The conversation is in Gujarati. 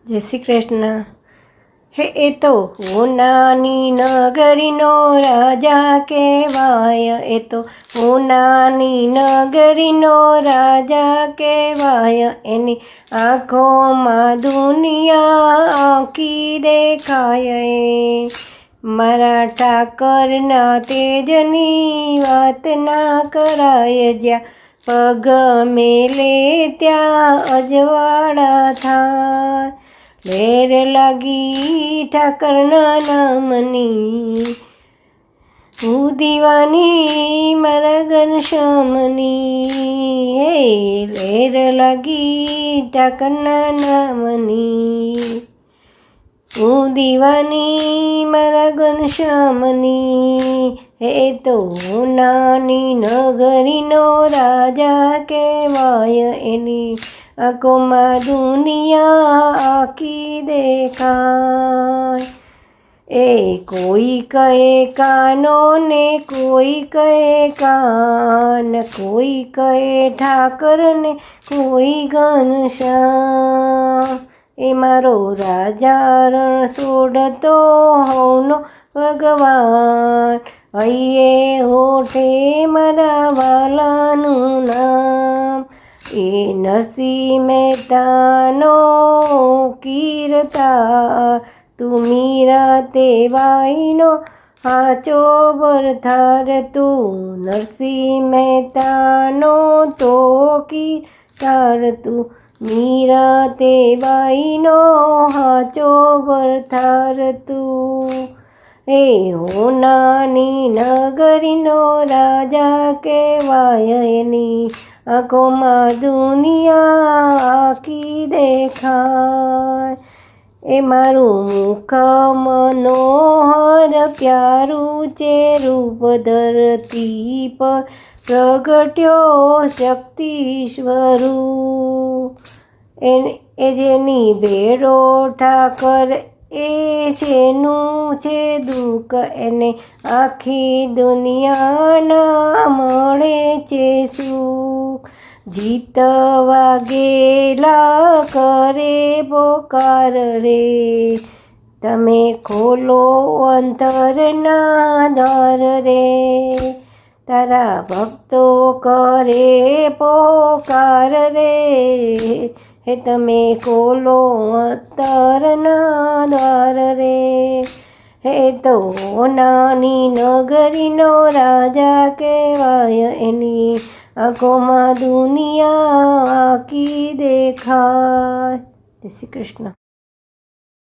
જય શ્રી કૃષ્ણ. હે એ તો નાની નગરીનો રાજા કહેવાય, એ તો નાની નગરીનો રાજા કહેવાય. એની આંખોમાં દુનિયા આખી દેખાય. મારા ઠાકરના તેજની વાત ના કરાય, જ્યાં પગ મેલે ત્યાં અજવાળા થાય. લેર લાગી ઠાકરના નામની, હું દીવાની મારા ઘનશ્યામની. હે લેર લાગી ઠાકરના નામની, હું દીવાની મારા ઘનશ્યામની. હે તો નાની નગરીનો રાજા કહેવાય, એની આંખોમાં દુનિયા આખી દેખાય. એ કોઈ કહે કાનો ને કોઈ કહે કાન, કોઈ કહે ઠાકર ને કોઈ ઘનશ્યામ. એ મારો રાજા રણ છોડતો હોવનો ભગવાન, હૈયે હોઠે મારા વાલાનું નામ. એ નરસિંહ મહેતાનો કીર્તાર, તું મીરા તે બાઈનો હાચો વરથાર. તું નરસિંહ મહેતાનો તો કીર્તાર, તું મીરા તે બાઈનો હાચો વરથાર. તું એ નાની નગરીનો રાજા કહેવાય, એની આંખોમાં દુનિયા આખી દેખાય. એ મારું મુખ મનોહર પ્યારું છે, રૂપ ધરતી પર પ્રગટ્યો શક્તિ સ્વરૂપ. એ જેની ભેળો ઠાકર એ છેનું છે દુઃખ, એને આખી દુનિયાના મળે છે સુખ. જીતવા ગેલા કરે પોકાર રે, તમે ખોલો અંતરના દ્વાર રે. તારા ભક્તો કરે પોકાર રે, હે તમે ખોલો અંતરના દ્વાર રે. હે તો નાની નગરીનો રાજા કહેવાય, એની આંખોમાં દુનિયા આખી દેખાય. જય શ્રી કૃષ્ણ.